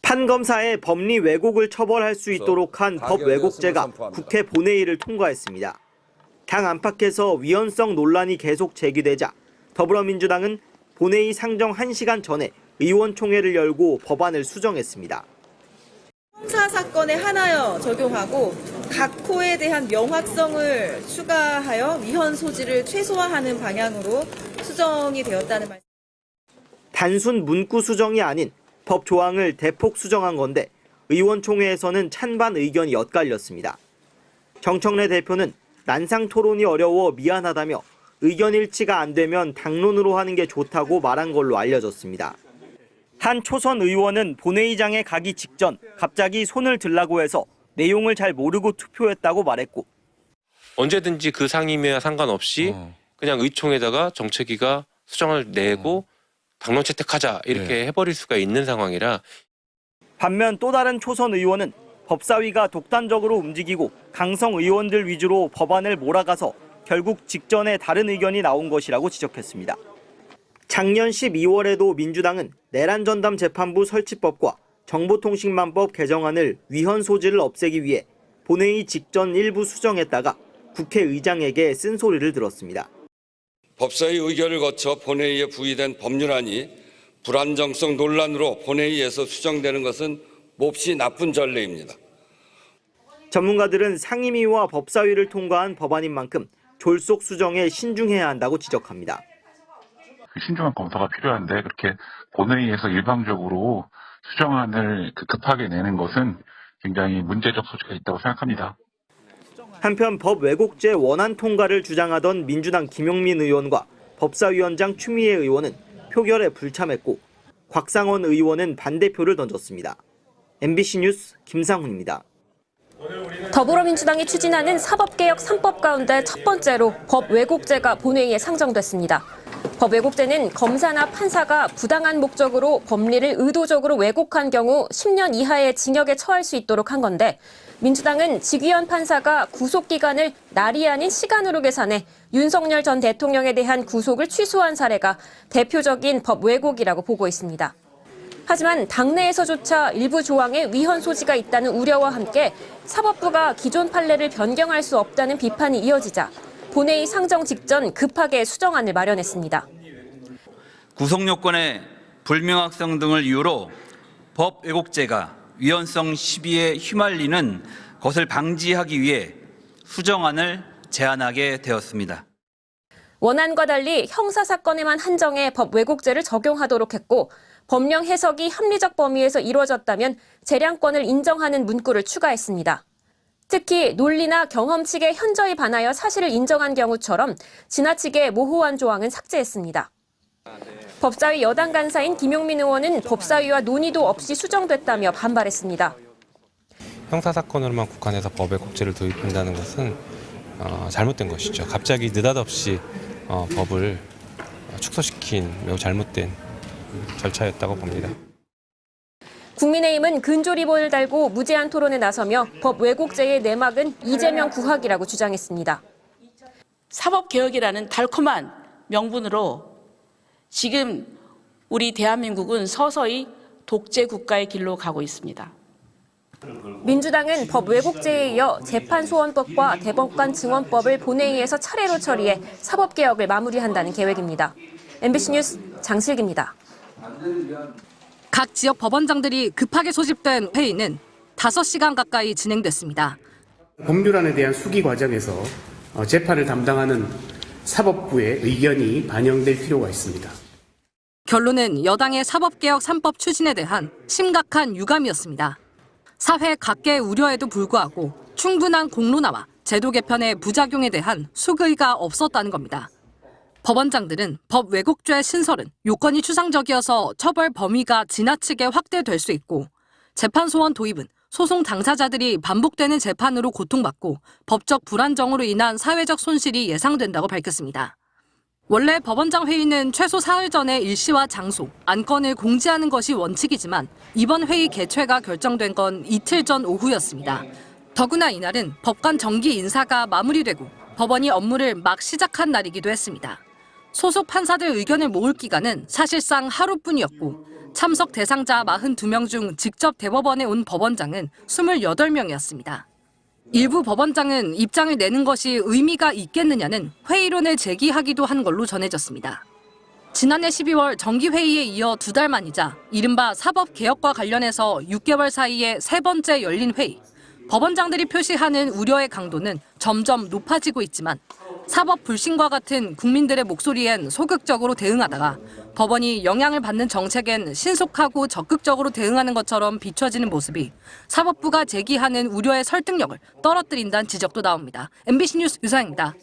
판검사의 법리 왜곡을 처벌할 수 있도록 한 법 왜곡죄가 국회 본회의를 통과했습니다. 당 안팎에서 위헌성 논란이 계속 제기되자 더불어민주당은 본회의 상정 1시간 전에 의원총회를 열고 법안을 수정했습니다. 형사 사건에 한하여 적용하고 각 코에 대한 명확성을 추가하여 위헌 소지를 최소화하는 방향으로 수정이 되었다는 말씀. 단순 문구 수정이 아닌 법 조항을 대폭 수정한 건데 의원총회에서는 찬반 의견이 엇갈렸습니다. 정청래 대표는 난상 토론이 어려워 미안하다며 의견 일치가 안 되면 당론으로 하는 게 좋다고 말한 걸로 알려졌습니다. 한 초선 의원은 본회의장에 가기 직전 갑자기 손을 들라고 해서 내용을 잘 모르고 투표했다고 말했고, 언제든지 그 상임위와 상관없이 그냥 의총에다가 정책위가 수정을 내고 당론 채택하자 이렇게 해버릴 수가 있는 상황이라. 반면 또 다른 초선 의원은 법사위가 독단적으로 움직이고 강성 의원들 위주로 법안을 몰아가서 결국 직전에 다른 의견이 나온 것이라고 지적했습니다. 작년 12월에도 민주당은 내란전담 재판부 설치법과 정보통신망법 개정안을 위헌 소지를 없애기 위해 본회의 직전 일부 수정했다가 국회의장에게 쓴소리를 들었습니다. 법사위 의결을 거쳐 본회의에 부의된 법률안이 불안정성 논란으로 본회의에서 수정되는 것은 몹시 나쁜 전례입니다. 전문가들은 상임위와 법사위를 통과한 법안인 만큼 졸속 수정에 신중해야 한다고 지적합니다. 신중한 검토가 필요한데 그렇게 본회의에서 일방적으로 수정안을 급하게 내는 것은 굉장히 문제적 소지가 있다고 생각합니다. 한편 법 왜곡죄 원안 통과를 주장하던 민주당 김용민 의원과 법사위원장 추미애 의원은 표결에 불참했고 곽상원 의원은 반대표를 던졌습니다. MBC 뉴스 김상훈입니다. 더불어민주당이 추진하는 사법개혁 3법 가운데 첫 번째로 법 왜곡죄가 본회의에 상정됐습니다. 법 왜곡죄는 검사나 판사가 부당한 목적으로 법리를 의도적으로 왜곡한 경우 10년 이하의 징역에 처할 수 있도록 한 건데, 민주당은 직위원 판사가 구속기간을 날이 아닌 시간으로 계산해 윤석열 전 대통령에 대한 구속을 취소한 사례가 대표적인 법 왜곡이라고 보고 있습니다. 하지만 당내에서조차 일부 조항에 위헌 소지가 있다는 우려와 함께 사법부가 기존 판례를 변경할 수 없다는 비판이 이어지자 본회의 상정 직전 급하게 수정안을 마련했습니다. 구속요건의 불명확성 등을 이유로 법 왜곡죄가 위헌성 시비에 휘말리는 것을 방지하기 위해 수정안을 제안하게 되었습니다. 원안과 달리 형사사건에만 한정해 법 왜곡죄를 적용하도록 했고, 법령 해석이 합리적 범위에서 이루어졌다면 재량권을 인정하는 문구를 추가했습니다. 특히 논리나 경험칙에 현저히 반하여 사실을 인정한 경우처럼 지나치게 모호한 조항은 삭제했습니다. 법사위 여당 간사인 김용민 의원은 법사위와 논의도 없이 수정됐다며 반발했습니다. 형사사건으로만 국한해서 법 왜곡죄를 도입한다는 것은 잘못된 것이죠. 갑자기 느닷없이 법을 축소시킨 매우 잘못된 절차였다고 봅니다. 국민의힘은 근조 리본을 달고 무제한 토론에 나서며 법 왜곡죄의 내막은 이재명 구학이라고 주장했습니다. 사법개혁이라는 달콤한 명분으로 지금 우리 대한민국은 서서히 독재 국가의 길로 가고 있습니다. 민주당은 법 왜곡죄에 이어 재판소원법과 대법관 증언법을 본회의에서 차례로 처리해 사법개혁을 마무리한다는 계획입니다. MBC 뉴스 장슬기입니다. 각 지역 법원장들이 급하게 소집된 회의는 5시간 가까이 진행됐습니다. 법률안에 대한 수기 과정에서 재판을 담당하는 사법부의 의견이 반영될 필요가 있습니다. 결론은 여당의 사법개혁 3법 추진에 대한 심각한 유감이었습니다. 사회 각계의 우려에도 불구하고 충분한 공론화와 제도 개편의 부작용에 대한 숙의가 없었다는 겁니다. 법원장들은 법 왜곡죄 신설은 요건이 추상적이어서 처벌 범위가 지나치게 확대될 수 있고, 재판소원 도입은 소송 당사자들이 반복되는 재판으로 고통받고 법적 불안정으로 인한 사회적 손실이 예상된다고 밝혔습니다. 원래 법원장 회의는 최소 사흘 전에 일시와 장소, 안건을 공지하는 것이 원칙이지만 이번 회의 개최가 결정된 건 이틀 전 오후였습니다. 더구나 이날은 법관 정기 인사가 마무리되고 법원이 업무를 막 시작한 날이기도 했습니다. 소속 판사들 의견을 모을 기간은 사실상 하루뿐이었고 참석 대상자 42명 중 직접 대법원에 온 법원장은 28명이었습니다. 일부 법원장은 입장을 내는 것이 의미가 있겠느냐는 회의론을 제기하기도 한 걸로 전해졌습니다. 지난해 12월 정기회의에 이어 2달 만이자 이른바 사법개혁과 관련해서 6개월 사이에 세 번째 열린 회의. 법원장들이 표시하는 우려의 강도는 점점 높아지고 있지만 사법 불신과 같은 국민들의 목소리엔 소극적으로 대응하다가 법원이 영향을 받는 정책엔 신속하고 적극적으로 대응하는 것처럼 비춰지는 모습이 사법부가 제기하는 우려의 설득력을 떨어뜨린다는 지적도 나옵니다. MBC 뉴스 유사입니다.